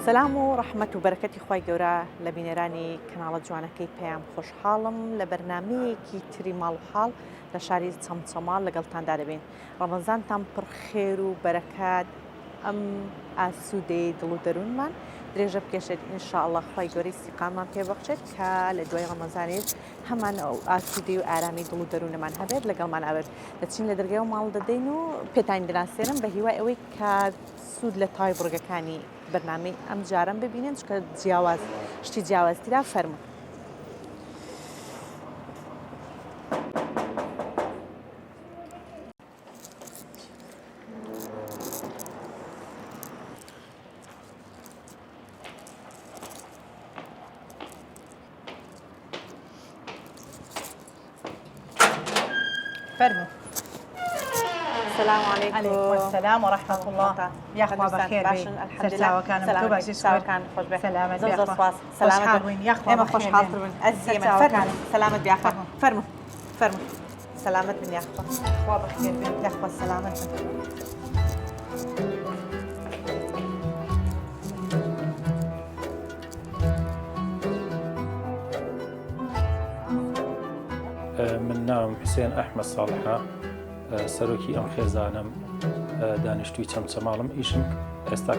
سلام و ڕەحمەت و بەرەکەتی خوای گەورە لە بینێرانی کەناڵە جوانەکەی پێیان خۆشحاڵم لە بەرنمەیەکی تری ماڵ و حاڵ لە شاری چەمچەماڵ لەگەڵتاندا دەبین. ڕەمەزانتان پڕ خێر و بەرەکات ئەم ئاسوودەی دڵ و دەروونمان درێژە بکێشێت ئینشاءڵڵا خوای گەورەی سیقامان پێبەخشێت کە لە دوای ڕەمەزانێت هەمان ئەو ئاسوودەی و ئارامی دڵ و دەروونەمان هەبێت لەگەڵمان ئەوێت دەچین لە دەرگای و ماڵ دەدەین و پێتان دەناسێنم بە هیوای ئەوەی کە سوود لە تاوای بڕگەکانی بەرنامەی ئەم جارم ببینن چکە جیاواز شتی جیاوازترا فەرموو. فرموا. السلام عليكم. عليكم السلام ورحمة الله. يا أخوة بخير باشن الحمد لله. كان سلامة مكتوب سلامة كان خوش بك. سلامة زوز يا أخوة. صواص. سلامة وين يا أخوة خوش حال ترون. أزيم فرموا. سلامة يا أخوة. فرموا. فرموا. سلامة بن يا أخوة. أخوة بخير يا أخوة سلامة. من نام حسين أحمد صالحة سەرۆکی ئەم خێزانم دانیشتووی چەمچەماڵم ئیشم ئێستا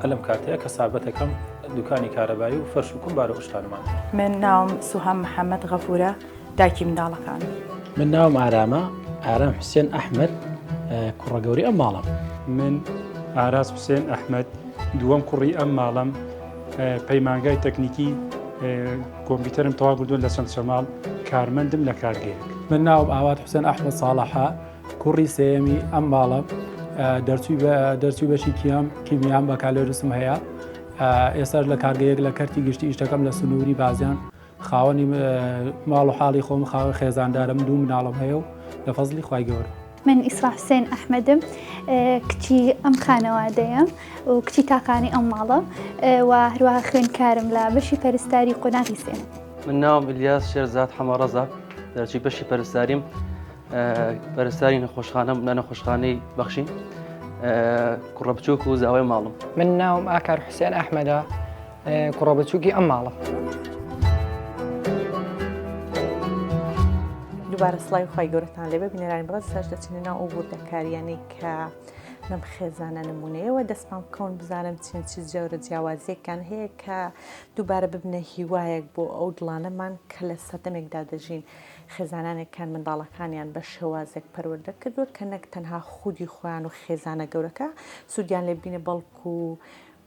ئەلم کاتەیە کە سابەتەکەم دوکانی کارەبایی و فەرش و کومبارە ئوشتانمان. من ناوم سوهام محەممەد غەفورە دایکی منداڵەکان. من ناوم ئارام حوسێن ئەحمەد کوڕەگەوری ئەم ماڵم. من ئاراز حوسێن ئەحمەد دووەم کوڕی ئەم ماڵم پەیمانگای تەکنیکی کۆمپیوتەرم تەواو بردوون لە چەمچەماڵ کارمەندم لە کارگەیەک. من ناوم ئاوات حوسێن ئەحمەد ساڵحە کوڕی سێمی ئەم ماڵە دەرچوو بەشی کیمیام بە کالۆرسم هەیە ئێستاش لە کارگەیەک لە کەرتی گشتی ئیشتەکەم لە سنووری بازیان خاوەنی ماڵ و حاڵی خۆم خاوە خێزاندارم دوو مناڵم هەیە و لە فەزلی خوای گەورە. من ئیسرا حوسێن ئەحمەدم کچی ئەم خانەوادەیەم و کچی تاقانی ئەم ماڵە و هەروەها خوێندکارم لە بەشی پەرستاری قۆناغی سێن. من ناوم ئیلیاس شێرزاد حەمەڕەزا دەرچی بەشی پەرستاریم پەرستاری نەخۆشخانەم لە نەخۆشخانەی بەخشین کوڕە بچووک و زاوای ماڵم. من ناوم ئاکار حوسێن ئەحمەدە کوڕە بچووکی ئەم ماڵە. دووبارە سڵای خی گەورەتان لێ ببینێرانی بڵێت سەر دەچینە ناو ئەو بوردەکاریانەی کە لەم خێزانە نمونەیەوە دەستمان بکەون بزانم چین چی جەورە جیاوازیەکان هەیە کە دووبارە ببنە هیوایەک بۆ ئەو دڵانەمان کە لە سەدەمێکدا دەژین خێزانانێکان منداڵەکانیان بە شێوازێک پەروەردە کردووە کە نەک تەنها خودی خۆیان و خێزانە گەورەکە سوودیان لێ بینە بەڵکو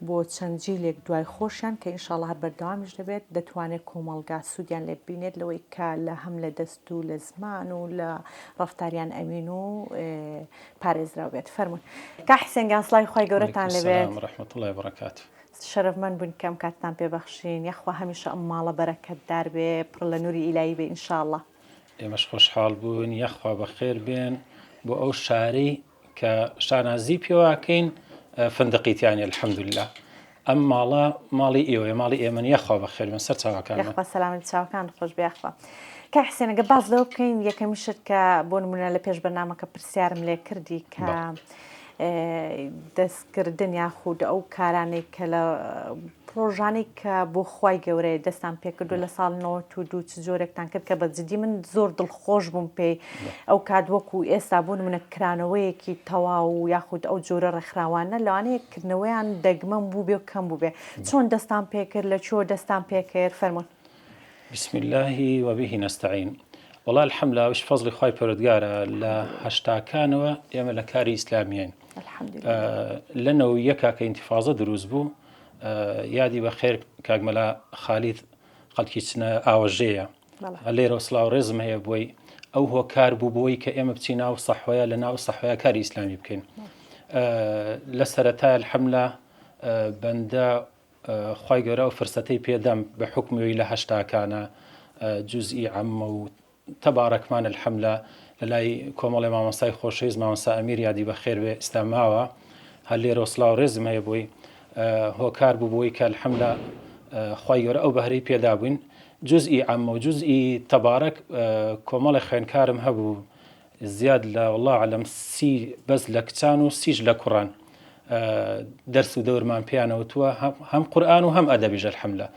بۆ چەند جیلێک دوای خۆشیان کە ئینشاڵڵا هەر بەردەوامیش دەبێت دەتوانێت کۆمەڵگا سوودیان لێ بینێت لەوەی کە لە هەم لە دەست و لە زمان و لە ڕەفتاریان ئەمین و پارێزراو بێت. فەرموون کا حسێن گاسڵای خی گەورەتان لەبێت. ڕەحمەت الله وبەرەکات. شەرەفمەند بوون کەم کاتتان پێبەخشین یەخوا هەمیشە ئەم ماڵە بەرەکەتدار بێ پڕ لە نووری ئیلایی بێ ئینشاءڵڵا. ئێمەش خۆشحاڵ بوون یەخوا بەخێر بێن بۆ ئەو شاری کە شانازی پێواکەین فندقیتیانی الحەمدوللا. ئەم ماڵە ماڵی ئێوە ماڵی ئێمە یەخوا بەخێر بن سەر چاوەکان. یەخوا سەلامەت چاوەکان خۆش بێ یەخوا. کە حسێنەگە باز لەوە بکەین یەکەمیشت کە بۆ نمونە لە پێش بەرنامەکە پرسیارم لێ کردی کە دەستکردن یاخود ئەو کارانەی کە لە پرۆژانەی کە بۆ خوای گەورەیە دەستان پێکردو لە ساڵ 92 چ جۆرێکتان کرد کە بەجددی من زۆر دڵخۆش بووم پێی ئەو کات وەکو ئێستا بوون منە کرانەوەیەکی تەواو و یاخود ئەو جۆرە ڕێکخراوانە لەوانەیەکردنەوەیان دەگمەم بوو بێ و کەم بوو بێ چۆن دەستان پێکرد لە چۆ دەستان پێکرد فەرموون. بسم الله وبه نستعين. والله الحمد وش فضل خوای پەروەردگارە لە هەشتاکانەوە ئێمە لە کاری ئیسلامیین لەنەوە یەکا کە ئینتیفازە دروست بوو یادی بە خێر کاگمەلا خالید خەڵکی چنە ئاوەژەیە لێرە سڵاو ڕێزم هەیە بۆی ئەو هۆکار بوو بۆی کە ئێمە بچین ناو سەحوەیە لە ناو سەحوەیە کاری ئیسلامی بکەین لە سەرەتای الحەمدلە بەندە خوای گەورە و فرسەتەی پێدەم بە حکمەوەی لە هەشتاکانە جوزئی عەممە و تەبارەکمان الحەمدلە لە لای کۆمەڵی مامۆستای خۆشەویست مامۆستا ئەمیر یادی بە خێر بێ ئیسلاماوە هەر لێرە سڵاو ڕێزم هەیە بۆی هۆکار بوو بۆی کە الحەمدلە خوای گەورە ئەو بەهرەی پێدا بووین جزئی عەممە و جزئی تەبارەک کۆمەڵی خوێندکارم هەبوو زیاد لە والله عەلەم 30 بەس لە کچان و 30 لە کوڕان دەرس و دەورمان پیانەوتووە هەم قورآن و هەم ئەدەبیژە الحەمدلله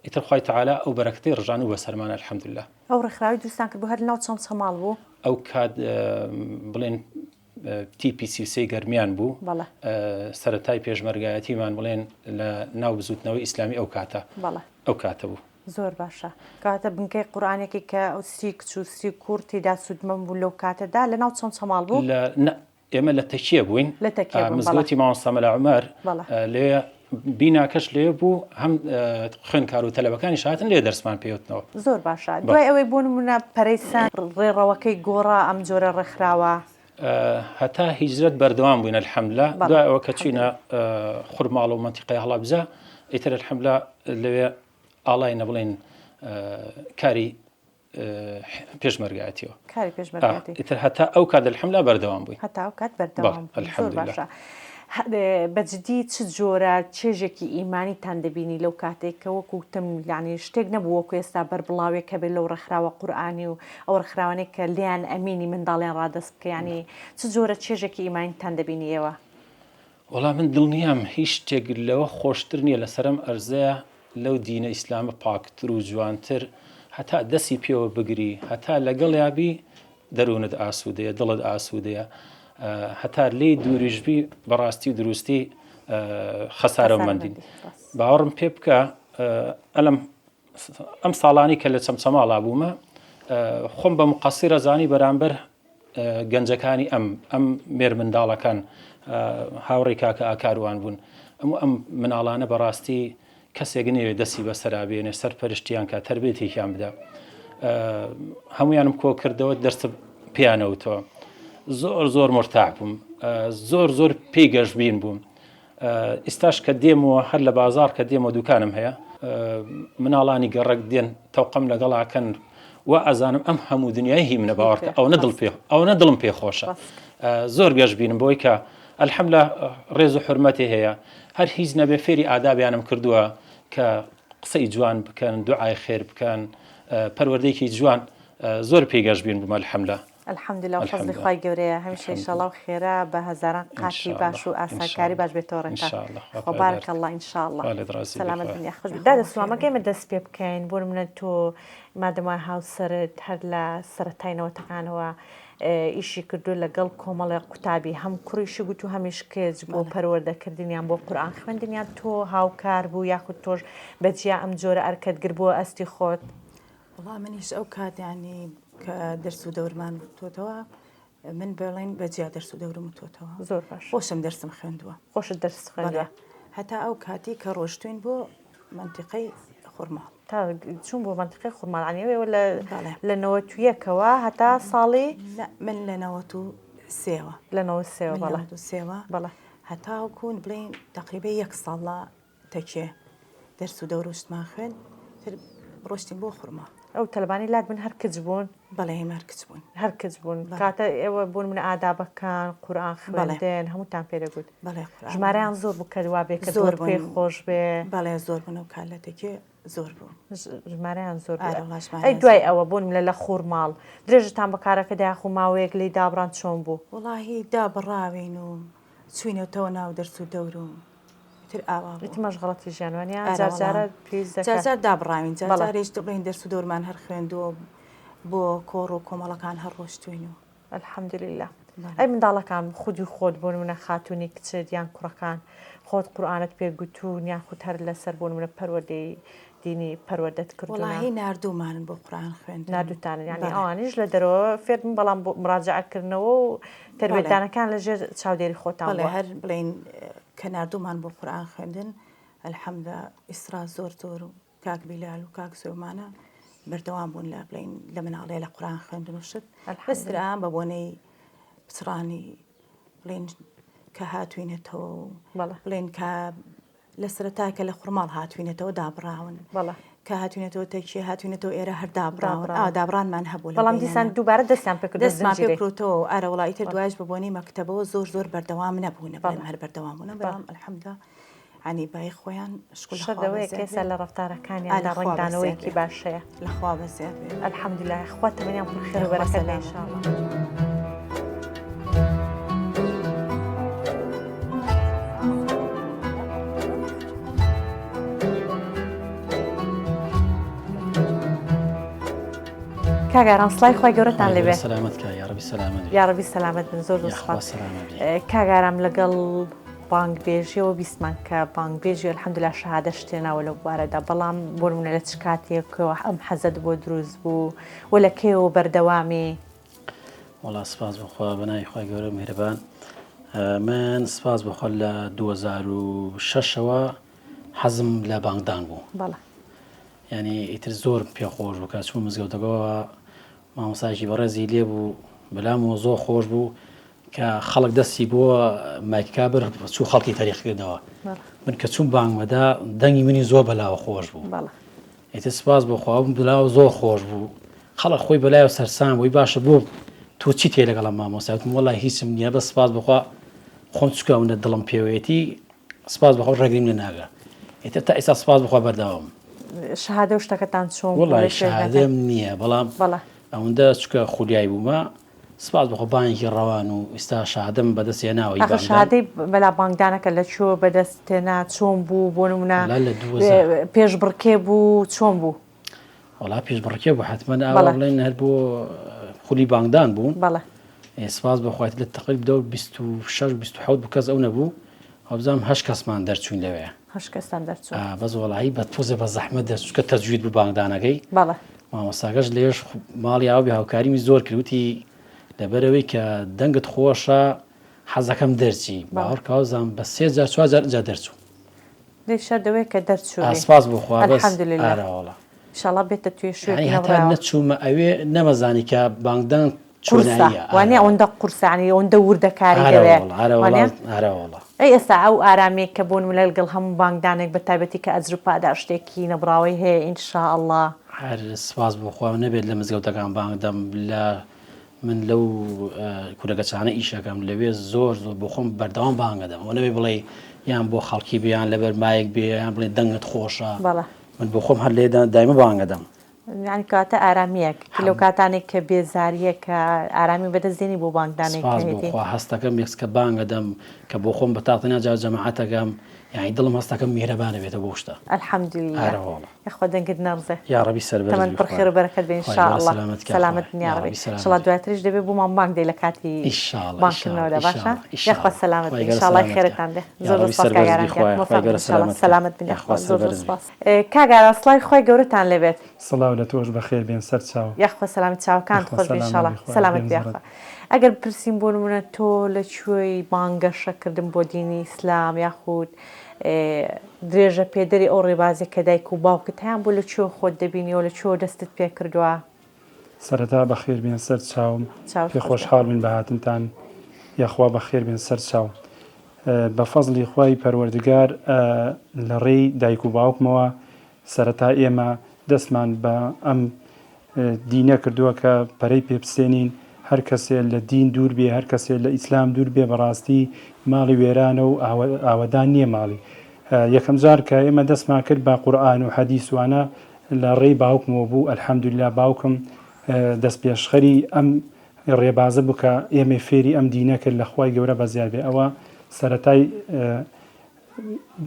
ئیتر خوای تەعالا ئەو بەرەکەتەی ڕژان و بەسەرمانە الحەمدلله. ئەو ڕێکخراوی دروستان کرد بۆ هەر ناو چەند سەماڵ بوو ئەو کات بڵێن TPC3 گەرمیان بوو سەرەتای پێشمەرگایەتیمان بڵێن لە ناو بزوتنەوەی ئیسلامی ئەو کاتە بوو. زۆر باشە کاتە بنکەی قورآانێکی کە ئەو سی کچ و سی کوور تێدا سوودمە بوو لەو کاتەدا لە ناو چەند سەماڵ بوو ئێمە لە تەکیە بووین مزگەوتی مامۆستا عومەر لێ بیناکەش لێ بوو هەم خوێندکار و تەلەبەکانی شاتن لێ دەرسمان پێوتنەوە. زۆر باشە دوای ئەوەی بۆ نمونە پەرەیسان ڕێڕەوەکەی گۆڕا ئەم جۆرە ڕێکخراوە هەتا هیجرەت بەردەوام بووین الحەمدلله دوای ئەوە کە چوینە خورماڵ و منتیقەی هەڵابجە ئیتر الحەمدلله لەوێ ئاڵاینە بڵێن کاری پێشمەرگایەتیەوە ئیتر هەتا ئەو کات الحەمدلله بەردەوام بووین هەتا ئەو کات بەردەوام زۆر باشە. بەجددی چ جۆرە چێژێکی ئیمانیتان دەبینی لەو کاتێک کە وەکوتم یعنی شتێک نەبوو وەکو ئێستا بەربڵاوێک کە بێت لەو ڕێکخراوە قورئانی و ئەو ڕێکخراوانەی کە لیان ئەمینی منداڵیان ڕادەست بکە ینی چ جۆرە چێژێکی ئیمانیتان دەبینی ئێوە؟ وەڵام من دڵنیام هیچ شتێک لەوە خۆشتر نییە لەسەرم ئەرزەیە لەو دینە ئیسلامە پاکتر و جوانتر هەتا دەستی پێوە بگری هەتا لەگەڵ یابی دەروونت ئاسوودەیە دڵت ئاسوودەیە هەتا لێ دووریژبی بەڕاستی و دروستی خەسارەمەندین. باوەڕم پێ بکە ئەم ساڵانی کە لە چەمچەماڵا بوومە خۆم بە مقەسیرە زانی بەرامبەر گەنجەکانی ئەم مێر منداڵەکان هاوڕێی کاکە ئاکاروان بوون ئەم مناڵانە بەڕاستی کەسێک نەوێ دەستی بەسەرابێنێ سەرپەرشتیان کە تەربێتێکیان بدە هەمویانم کۆ کردەوە دەرس پیانەوتەوە زۆر مرتاح بووم زۆر پێی گەشتبین بووم ئێستاش کە دێمەوە هەر لە بازار کە دێمەوە دوکانم هەیە مناڵانی گەڕک دێن تەوقەم لەگەڵاکەن و ئەزانم ئەم هەموو دنیای هی منە باوەڕکە ئەو نە دڵم پێخۆشە زۆر گەشتبینم بۆی کە الحەمدلله ڕێز و حورمەتی هەیە هەر هیچ نەبێ فێری ئادابیانم کردووە کە قسەی جوان بکەن دوعای خێر بکەن پەروەردەیەکی جوان زۆر پێی گەشتبین بوومە الحەمدلله. الحەمدلله و فەزلی خوای گەورەیە هەمیشە ئینشاءڵڵا و خێرا بە هەزاران قاچی باش و ئاسانکاری باش بێتەوە ڕێکتان بارەکەڵڵا ئینشاءڵڵا سەلامەت دنیا خۆش دادەسوامەگەیمە دەست پێ بکەین بۆ منە تۆ مادەمای هاوسەرت هەر لە سەرەتاینەوەتەکانەوە ئیشی کردو لەگەڵ کۆمەڵی قوتابی هەم کوڕیشی گوت و هەمیش کێج بۆ پەروەردەکردنیان بۆ قورئان خوێندنیان تۆ هاوکار بوو یاخود تۆش بەجیا ئەم جۆرە ئەرکەتگر بووە ئەستی خۆت؟ وڵا منیش ئەو کات ینی کە دەرس و دەورمان تۆتەوە من بڵێن بەجیا دەرس و دەورم تۆتەوە زۆر باش خۆشم دەرسم خوێندووە خۆشت دەرس خوێندووە هەتا ئەو کاتی کە ڕۆشتوین بۆ منتیقەی خورماڵ تا چوون بۆ منتیقەی خورماڵانیەوە لە نەوەتویەکەوە هەتا ساڵی من لە نەوەت و سێوە لە نەوە سێوە بەڵێ هەتاوکوون بڵێن تقریبا 1 ساڵە تەکێ دەرس و دەوروشتمان خوێن ڕۆشتین بۆ خورماڵ. ئەو تەلبانی لات بن هەر کچ بوون بەڵێ هەر کچ بوون هەر کچ بوون کاتە ئێوە بوون من ئادابەکان قورئان خوێندن هەمووتان پێدەگوت ژمارەیان زۆر بوو کە وا بێ کە زۆر پێ خۆش بێ بەڵێ زۆر بوون و کالەتێکی زۆر بوو ژمارەیان زۆر ئەی دوای ئەوە بوون لە خورماڵ درێژتان بەکارەکە داخ و ماوەیەک لی دابڕان چۆن بوو؟ وڵاهی دابڕاوین و چوینەوەتەوە ناو دەرس و دەوروم ئیتمەش غەڵەتی ژیانوانیان جارجارە جار دابڕاوین جارێش دەڵێن دەرس و دەورمان هەر خوێندووە بۆ کۆڕ و کۆمەڵەکان هەر ڕۆشتوین و الحەمدولله. ئەی منداڵەکان خودی خۆت بۆن منە خاتونی کچت یان کوڕەکان خۆت قورئانت پێگوتوون یان خودت هەر لەسەر بۆن منە پەروەردەی دینی پەروەردەت کردوون؟ وڵاهی ناردوومانن بۆ قورئان خوێندن ناردووتانن یعنی ئەوانیش لە دەرەوە فێربن بەڵام بۆ مراجعەکردنەوە و تەربیەتدانەکان لەژێر چاودێری خۆتان هەر بڵێن کە ناردوومان بۆ قورئان خوێندن الحەمدە ئیسرا زۆر و کاک بیلال و کاک زۆمانە بەردەوام بوون لە بڵێن لە مناڵێ لە قورئان خوێندن و شت بەستران بە بۆنەی پچڕانی بڵێن کە هاتوینێتەوە بڵێن کە لە سەرەتاکە لە خورماڵ هاتوینێتەوە دابڕاون کە هاتوینێتەوە تەکیە هاتوینێتەوە ئێرە هەر دابڕاون دابڕانمان هەبوو بەڵام دیسان دووبارە دەستیان دەستمان پێکرۆتەوە ئارە وڵی تر دوایش ببوونی مەکتەبەوە زۆر بەردەوام نەبوونە بڵێن هەر بەردەوام بوونە بەڵام الحەمدە عنی بای خۆیان شکردەوەی کێسە لە ڕەفتارەکانیان لە ڕنگدانەوەیکی باشەیە لەخوا بەزیاد الحەمدولله خوا تەمەنیان پڕ خێر و بەرەکەت بێ ئینشاءڵڵا. کاگاران سڵای خۆی گەورەتان لێبێ سلامتکە یاڕبی سلامت یاڕبی سەلامەت بن زۆر سپاس کاگارام لەگەڵ بانگبێژیەوە بیستمان کە بانگبێژی الحەمدوللا شەهادە شتێناوە لەو بوارەدا بەڵام بۆمونە لە چ کاتێکەوە ئەم حەزت بۆ دروست بوو و لە کێوە بەردەوامی وڵا سپاس بخوا بەنای خۆی گەورە میهرەبان من سپاس بخوا لە 2006ەوە حەزم لە بانگدان بوو بەڵێ ینی ئیتر زۆر پێخۆش بوو کە چوو مزگەوتەکەەوە مامۆستایشی بەڕێزی لێ بوو بەلامەوە زۆر خۆش بوو کە خەڵک دەستی بۆ مایکابر چوو خەڵکی تاریخکردنەوە من کە چوون بانگمەدا دەنگی منی زۆر بەلاوە خۆش بوو ئیتر سپاس بۆ خواوم بلاوە زۆر خۆش بوو خەڵک خۆی بەلایەوە سەرسان بووی باشە بۆ تۆ چی تێ لەگەڵم مامۆستاوتم وەڵای هیچم نییە بە سپاس بخوا خۆم چکەونە دڵم پێوێتی سپاس بخوا ڕێگریم لە ناگە ئیتر تا ئێستا سپاس بخوا بەرداوام شەهادە و شتەکەتان چۆن وڵای شەهادەم نییە بەڵام ئەوەندە چکە خولیایی بوومە سپاس بخۆ بانێکی ڕەوان و ئێستا شەهادەم بەدەستێناوەی شەهادەی بەلا بانگدانەکە لە چۆ بەدەستێنا چۆن بوو بۆ نمونە پێش بڕکێ بوو چۆن بوو وڵا پێش بڕکێ بوو حتمما ئاوا بڵێن هەر بۆ خولی بانگدان بوون بەڵێ سپاس بخوات لە تقریب دە 26-27 بوو کەس ئەو نەبوو هەبزانم 8 کەسمان دەرچوون لەوێ 8 کەسان دەرچوون بەس وەڵایی بە تۆزێ بە زەحمەت دەرچووکە تەجوید بوو بانگدانەکەی بەڵێ مامۆستاکەش لێش ماڵی ئاوی هاوکاریمی زۆر کردوتی لەبەرەوەی کە دەنگت خۆشە حەزەکەم دەرچی باوەڕ کاوزان بە 3 جا دەرچوو لێشە دەوێت کە دەرچوو ئاسپاس بخوا ئەلحەمدوللیلا ئینشاڵڵا بێتە توێ شوێنی هەتا نەچوومە ئەوێ نەمەزانی کە بانگدان وانێ ئەوەندە قورسانی ئەوەندە وردەکاری دەوێت ئەی ئێستا ئەو ئارامێک کە بۆن لە لەگەڵ هەموو بانگدانێک بە تایبەتی کە ئەجر و پاداش شتێکی نەبراوی هەیە ئینشاءڵڵا هەر سپاس بخوا نەبێت لە مزگەوتەکان بانگدەم لە من لەو کورەگەچانە ئیشەکەم لەوێ زۆر بۆ خۆم بەردەوام بانگەدەم ئەو نەبێ بڵێ یان بۆ خەڵکی بیان لەبەر مایەک بێ یان بڵێ دەنگت خۆشە من بۆ خۆم هەر لێدا دایمە بانگەدەم ینی کاتە ئارامەیەک لەو کاتانێک کە بێزاریە کە ئارامی بەدەستێنی بۆ بانگدانێک هەستەکەم یەکس کە بانگەدەم کە بۆ خۆم بە تاقتنا جا جەماعەتەکەم یعنی دڵم هەستەکەم میهرەبانە بێتە بۆ شتە ئەلحەمدوللیلا یاخوا دەنگت نەڕزێ یاڕەبی سەربەر تەمەن پڕخێر و بەرەکەت بێ ئینشاءڵڵا سەلامەت یاڕەبی ئینشاڵڵا دواتریش دەبێ بۆمان بانگ دەی لە کاتی بانگکردنەوەدا باشە یاخوا سەلامەت ئینشاءڵڵا خێرتان دێ زۆر سپاس کاگاران سەلامەت بن یاخوا زۆر سپاس کاگاران سڵای خۆی گەورەتان لێبێت سڵاو لە تۆش بەخێر بێن سەر چاو یاخوا سەلامەت چاوەکانت خۆش بێ ئینشاڵڵا سەلامەت یاخوا ئەگەر پرسییم بۆ نمونە تۆ لەکوێی بانگەشەکردن بۆ دینی ئیسلام یاخود درێژە پێدەری ئەو ڕێبازی کە دایک و باوکت هەیان بۆ لەکوێ خۆت دەبینیەوە لەکوێ دەستت پێ کردووە سەرەتا بەخێر بێن سەر چاوم پێ خۆشحاڵ بن بە هاتنتان یاخوا بەخێر بێن سەر چاو بە فەزلی خوای پەروەردگار لە ڕێی دایک و باوکمەوە سەرەتا ئێمە دەستمان بە ئەم دینە کردووە کە پەرەی پێبسێنین هەر کەسێ لە دین دوور بێ هەر کەسێ لە ئیسلام دوور بێ بەڕاستی ماڵی وێرانە و ئاوەدان نییە ماڵی یەکەم جار کە ئێمە دەستمان کرد بە قورئان و حەدیثوانە لە ڕێی باوکمەوە بوو ئەلحەمدوللیلا باوکم دەست پێشخەری ئەم ڕێبازە بوو کە ئێمە فێری ئەم دینە کرد لە خوای گەورە بەزیار بێ ئەوە سەرەتای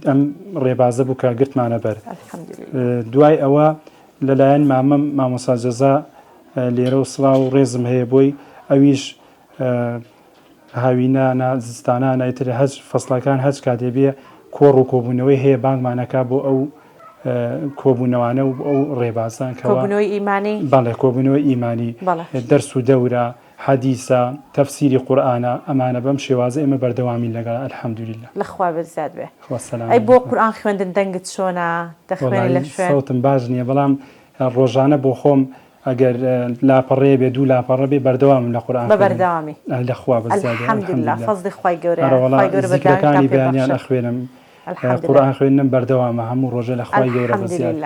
ئەم ڕێبازە بوو کە گرتمانە بەر دوای ئەوە لەلایەن مامەم مامۆستا جەزا لێرە و سڵاو و ڕێزم هەیە بۆی ئەویش هاوینانە زستانانە ئیتر هەج فەسڵەکان هەج کاتێ بێ کۆڕ و کۆبوونەوەی هەیە بانگمانەکە بۆ ئەو کۆبوونەوانە و ئەو ڕێبازان کۆبوونەوەی ئیمانی بەڵێ کۆبوونەوەی ئیمانی دەرس و دەورە حەدیسە تەفسیری قورئانە ئەمانە بەم شێوازە ئێمە بەردەوامی لەگەڵ ئەلحەمدوللیلا لەخوا بەزیاد بێ ئەی بۆ قورئان خوێندن دەنگت چۆنە دەخوێنی لە شوێن سەوتم باش نییە بەڵام ڕۆژانە بۆ خۆم ئەگەر لاپەڕێ بێ دوو لاپەڕە بێ بەردەوام لە قورئان بە بەردەوامی لەخوا بەزیاد ئەلحەمدوللیلا فەزلی خوای گەورەیە خوای گەورە بەداکانی بەیانیان ئەخوێنم قورئان خوێندنم بەردەوامە هەموو ڕۆژە لە خوای گەورە بەزیاد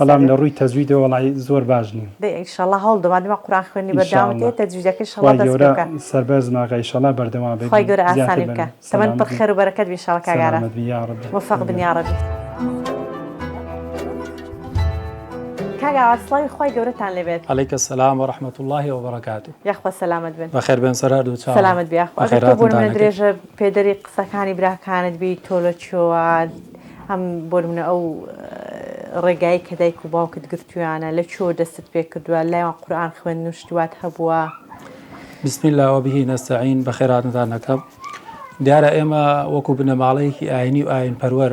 بەڵام لە ڕووی تەجویدەوە وەڵای زۆر باش نیم ئینشاءڵڵا هەوڵ دەما دەما قورئان خوێندنی بەردەوام دێت تەجویدەکەی ئینشاءڵڵا دەست بکە سەربەرز ناکە ئینشاءڵڵا بەردەوام بێت خوای گەورە ئاسانی بکە تەمەن پڕ خێر و بەرەکەت بێ ئینشاءڵڵا کاگارە موفق بن یا ڕەبی کاگا سڵای خۆی گەورەتان لێبێت عەلەیکە سەلام و ڕەحمەت الله و بەرەکاتوه یاخوا سەلامەت بن بەخێر بێن سەر هەردوو چاو سەلامەت بێ یاخوا ئەگەر تۆ بۆ منە درێژە پێدەری قسەکانی براکانت بی تۆ لەکوێوە هەم بۆ منە ئەو ڕێگایی کە دایک و باوکت گرتویانە لە چۆ دەستت پێ کردووە لایوان قورئان خوێندن و شتوات هەبووە؟ بسم الله وبه نستعين بەخێراتتان نەکەم. دیارە ئێمە وەکو بنەماڵەیەکی ئاینی و ئاین پەروەر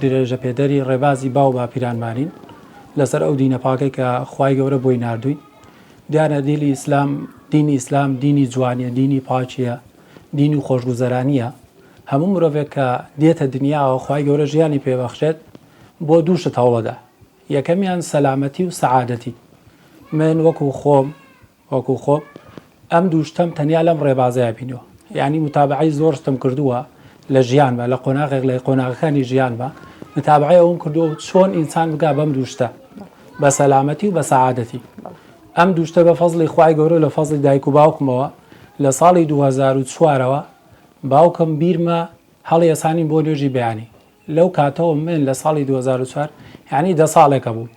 درێژە پێدەری ڕێبازی باو باپیرانمانین لەسەر ئەو دینە پاکەی کە خوای گەورە بۆی نردووی. دیارە دینی ئیسلام دینی جوانیە، دینی پاچیە، دینی و خۆشگوزەرانیە. هەموو مرۆڤێک کە دێتە دنیاوە خوای گەورە ژیانی پێبەخشێت بۆ دوو شت هەوڵەدا. یەکەمیان سەلامەتی و سەعادەتی. من وەکو خۆم ئەم دووشتم تەنیا لەم ڕێبازەیە بینەوە، یعنی متابعی زۆر شتم کردووە لە ژیانمە، لە قۆناغێک لە قۆناغەکانی ژیانمە متابعی ئەوم کردووە چۆن ئینسان بگا بەم دووشتە بە سەلامەتی و بە سەعادەتی. ئەم دووشتە بە فەزڵی خوای گەورە لە فەزڵی دایک و باوکمەوە لە ساڵی 2004ەوە باوکم بیرمە هەڵی ئەسانین بۆ نوێژی بەیانی. لەو کاتەوە من لە ساڵی 2004 یعنی 10 ساڵێکە بوو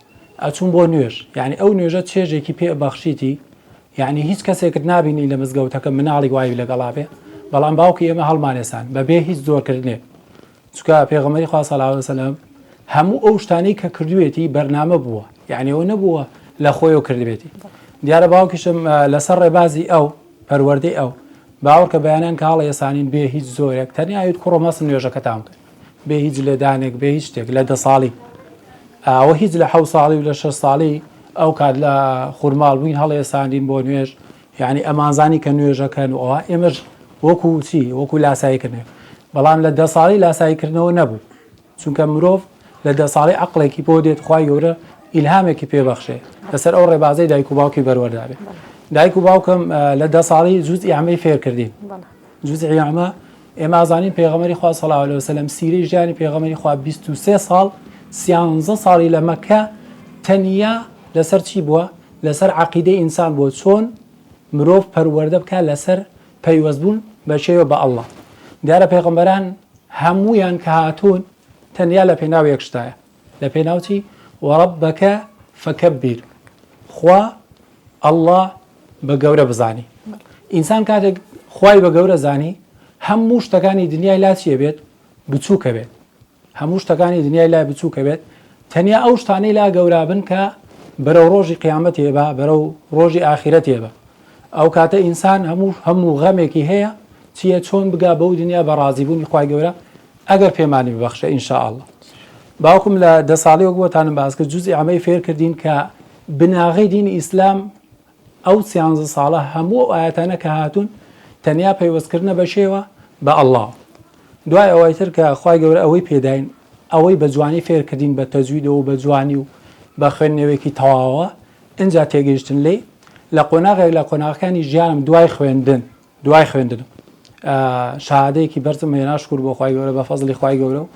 ئەچوون بۆ نوێژ، یعنی ئەو نوێژە چێژێکی پێ بەخشیتی، یعنی هیچ کەسێکت نبینی لە مزگەوتەکە مناڵی وای لەگەڵا بێ، بەڵام باوکی ئێمە هەڵمانێسان بەبێ هیچ زۆرکردنێ. چونکە پێغەمبەری خوا صلی الله علیه وسلم هەموو ئەو شتانەی کە کردوێتی بەرنامە بووە، یعنی ئەو نەبووە لە خۆیەوە کردوێتی. دیارە باوکیشم لەسەر ڕێبازی ئەو پەروەردەی ئەو باوەڕ کە بەیانیان کە هەڵی ئێسانین بێ هیچ زۆرێک تەنیاویت کوڕۆ مەسن نوێژەکەتان کرد بێ هیچ لێدانێک بێ هیچ شتێک لە 10 ساڵی ئەوە هیچ لە 7 ساڵی و لە 6 ساڵی ئەو کات لە خوورماڵ بووین هەڵی ئێساندین بۆ نوێژ، یعنی ئەمانزانی کە نوێژەکەن و ئەوە ئێمەش وەکو لاساییکردنێ، بەڵام لە 10 ساڵی لاساییکردنەوە نەبوو، چونکە مرۆڤ لە 10 ساڵی عەقڵێکی بۆ دێت خوای گەورە ئیلهامێکی پێبەخشێ لەسەر ئەو ڕێبازەی دایک و باوکی بەروەردابێ. دایک و باوکم لە 10 ساڵی جوزئی عەمەی فێر کردین. جوزئی عەمە ئێمە ئازانین پێغەمبەری خوا صلی الله علیه وسلم سیرەی ژیانی پێغەمبەری خوا 23 ساڵ 13 ساڵی لە مەکە تەنیا لەسەر چی بووە؟ لەسەر عەقیدەی ئینسان بۆ چۆن مرۆڤ پەروەردە بکات لەسەر پەیوەستبوون بە شێوە بە ئەڵڵا. دیارە پێغەمبەران هەموویان کە هاتوون تەنیا لە پێناو یەک شتایە، لە پێناوچی وەڕەبەکە فەکەبیر، خوا ئەڵڵا بە گەورە بزانی. ئینسان کاتێک خوای بە گەورە زانی هەموو شتەکانی دنیای لا چیە بێت؟ بچووکە بێت. هەموو شتەکانی دنیای لا بچووکە بێت، تەنیا ئەو شتانەی لا گەورابن کە بەرەو ڕۆژی قیامەت هێبە، بەرەو ڕۆژی ئاخرەت هێبە. ئەو کاتە ئینسان هەموو غەمێکی هەیە چیە چۆن بگا بەو دنیا بە ڕازیبوونی خوای گەورە ئەگەر پێمانی ببەخشە ئینشاءالله. باوکم لە 10 ساڵی وەکوەتانم باس کرد جوزئی عەمەی فێر کردین کە بناغی دینی ئیسلام ئەو 13 ساڵە هەموو ئاەتانە کە هاتوون تەنیا پەیوەستکردنە بە شێوە بە ئەڵڵا. دوای ئەوەی تر کە خوای گەورە ئەوەی پێداین ئەوەی بە جوانی فێرکردین بە تەجویدەوە بە جوانی و بە خوێندنەوەیەکی تەواوە ئینجا تێگەیشتن لێ لە قۆناغێک لە قۆناغەکانی ژیانم دوای خوێندن شەهادەیەکی بەرزم هێنا شکر بۆ خوای گەورە بە فەزڵی خوای گەورە و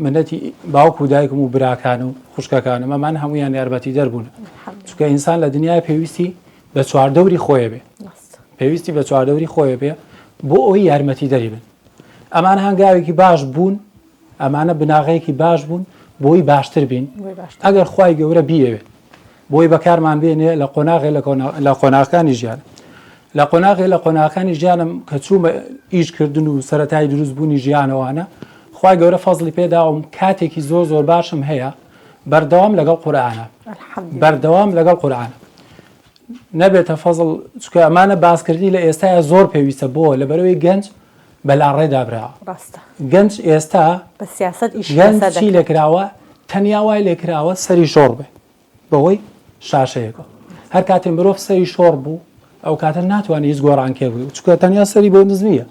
منەتی باوک و دایکم و براکان و خوشکەکانم ئەمان هەموویان یارمەتی دەربوون، چونکە ئینسان لە دنیای پێویستی بە چواردەوری خۆیە بێ، پێویستی بە چواردەوری خۆیە بێ بۆ ئەوەی یارمەتی دەری بن. ئەمان هەنگاوێکی باش بوون، ئەمانە بناغەیەکی باش بوون بۆی باشتر بین ئەگەر خوای گەورە بیەوێ بۆی بەکارمان بێنێ لە قۆناغێ لە قۆناغەکانی ژیان. لە قۆناغەکانی ژیانم کە چوومە ئیشکردن و سەرەتای دروستبوونی ژیانەوانە خوای گەورە فەزڵی پێداوم کاتێکی زۆر باشم هەیە بەردەوام لەگەڵ قورئانە، بەردەوام لەگەڵ قورئانە نەبێتە فەزڵ، چونکە ئەمانە باسکردنی لە ئێستاە زۆر پێویستە بۆ لەبەرەوەی گەنج بەلاڕێدابرا. گەنج ئێستا بە سیاست گەنجی لێکراوە تەنیا وای لێکراوە سەری شۆڕ بێ بەوەی شاشەیەکە. هەر کاتێ مرۆڤ سەری شۆڕ بوو ئەو کاتە ناتوانێت هیچ گۆڕانکێ بوو، چونکە تەنیا سەری بۆ نزمیە.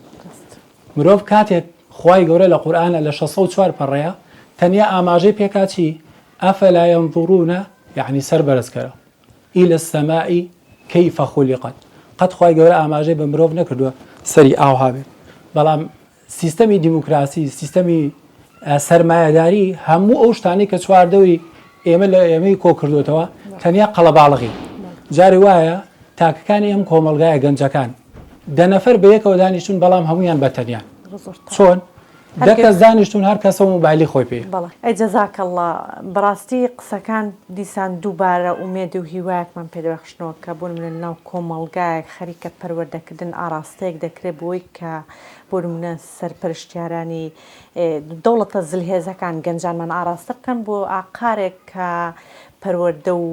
مرۆڤ کاتێک خوای گەورە لە قورئانە لە 604 پەڕەیە تەنیا ئاماژەی پێکاچی ئەفەلا ينظرون یعنی سەر بەرزکەرە إلى السماء كيف خلقت. قەت خوای گەورە ئاماژەی بە مرۆڤ نەکردووە سەری ئاوها بێت، بەڵام سیستەمی دیموکراسی سیستەمی سەرمایەداری هەموو ئەو شتانی کە چواردەوری ئێمە لە ئێمەی کۆ کردوێتەوە تەنیا قەڵەباڵغی. جاری وایە تاکەکانی ئەم کۆمەلگایە گەنجەکان 10 نەفەر بە یەکەوە دانیشتون بەڵام هەمویان بەتەنیان. چۆن؟ دەکەس دانیشتون هەر کەسە مۆبایلی خۆی پێ. بەڵێ ئەی جەزاکەڵڵا بەڕاستی قسەکان دیسان دووبارە ئومێد و هیوایەکمان پێدەبەخشنەوە کە بوون منە ناو کۆمەڵگایەک خەریکە پەروەردەکردن ئاراستەیەک دەکرێت بۆی کە بۆ سەرپەرشتیارانی دەوڵەتە زلهێزەکان گەنجانمان ئاراستە بکەن بۆ ئاقارێک کە پەروەردە و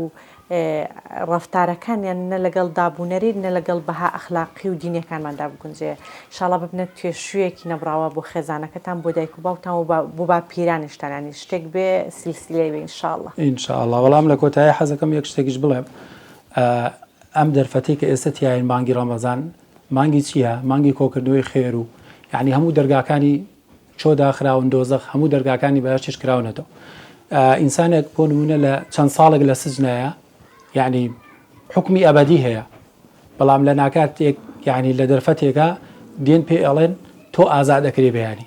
ڕەفتارەکانیان نە لەگەڵ دابوونەری نە لەگەڵ بەها ئەخلاقی و دینەکانماندا بگونجێ شاڵا ببنێت توێشوویەکی نەبراوە بۆ خێزانەکەتان بۆ دایک و باوتان و بۆ با پیرانیشتانانی شتێک بێ سیلسیلەی بێ ئینشاءڵڵا. ئینشاءڵڵا وەڵام لە کۆتایی حەزەکەم یەک شتێکیش بڵێم ئەم دەرفەتەی کە ئێستا تیاین مانگی ڕەمەزان مانگی چییە؟ مانگی کۆکردنەوەی خێر و یعنی هەموو دەرگاکانی چۆ داخراون دۆزەخ هەموو دەرگاکانی بەهەشتیش کراونەتەوە. ئینسانێک بۆ نمونە لە چەند ساڵێک لە سجنایە یعنی حکمی ئەبەدی هەیە بەڵام لە ناکاتێک یعنی لە دەرفەتێکە دێن پێ ئەڵێن تۆ ئازاد دەکرێ بەیانی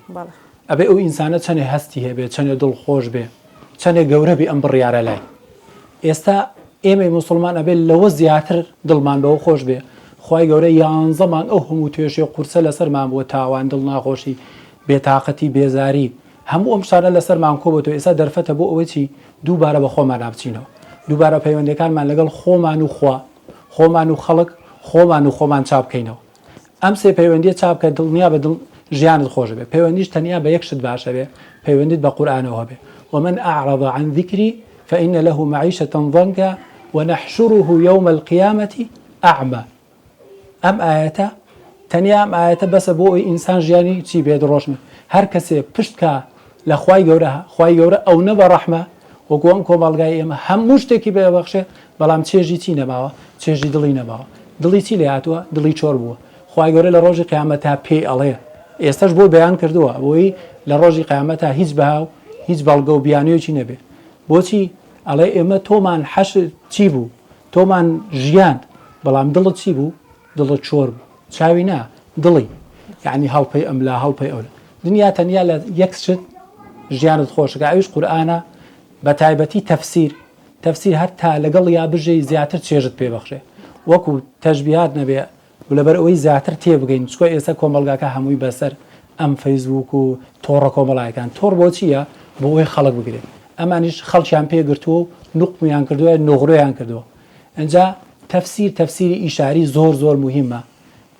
ئەبێ ئەو ئینسانە چەندێ هەستی هەبێ چەندێ دڵخۆش بێ چەندێ گەورە بێ ئەم بڕیارە لای ئێستا ئێمەی موسڵمان ئەبێت لەوە زیاتر دڵمان بەوە خۆش بێ خی گەورە 11 مانگ ئەو هەموو توێشی قورسە لەسەرمان بووە تاوان دڵ ناخۆشی بێتاقەتی بێزاری هەموو ئەم شانە لەسەرمان کۆبەوە ئێستا دەرفەتە بۆ ئەوەی چی دووبارە بە خۆمان نابچینەوە دووبارە پەیوەندەکانمان لەگەڵ خۆمان و خوا خۆمان و خەڵک خۆمان و خۆمان چاپ بکەینەوە ئەم سێ پەیوەندیە چاپ کە دڵنیا بە دڵ ژیانت خۆش بێ پەیوەندیش تەنیا بە یەک شت باشە بێ پەیوەندیت بە قورئانەوە بێ ومن أعرض عن ذكري فإن له معيشة ضنكا ونحشره يوم القيامة أعمى ئەم ئاەتە تەنیا ئەم ئاەتە بەسە بۆ ئەوی ئینسان ژیانی چی بێت ڕۆشن هەر کەسێ پشتکە لە خوای گەورە ئەو نە بە ڕەحمە وەکو ئەم کۆمەڵگای ئێمە هەموو شتێکی بێبەخشێ بەڵام چێژی چی نەماوە چێژی دڵی نەماوە دڵی چی لێ هاتووە دڵی چۆر بووە خوای گەورە لە ڕۆژی قیامەتە پێی ئەڵێ ئێستاش بۆ بەیان کردووە بۆی لە ڕۆژی قیامەتە هیچ بەهاو هیچ بەڵگە و بیانویەکی نەبێ بۆچی ئەڵێ ئێمە تۆمان حەشر چی بوو تۆمان ژیان بەڵام دڵت چی بوو دڵت چۆر بوو چاوی نا دڵی یعنی هەڵپەی ئەملا هەڵپەی ئەوە دنیا تەنیا لە یەک شت ژیانت خۆشەکە ئەویش قورئانە بە تایبەتی تەفسیر هەر تا لەگەڵ یا بژەی زیاتر چێژت پێبەخشێ وەکو تەشبیهات نەبێ لەبەر ئەوەی زیاتر تێبگەین چکۆ ئێستا کۆمەڵگاکە هەمووی بەسەر ئەم فەیسبوک و تۆڕە کۆمەڵایەکان تۆڕ بۆ چییە بۆ ئەوەی خەڵک بگرێت ئەمانیش خەڵکیان پێگرتووە و نوقمیان کردووە نۆغڕۆیان کردووە ئەجا تەفسیری ئیشاری زۆر مهمە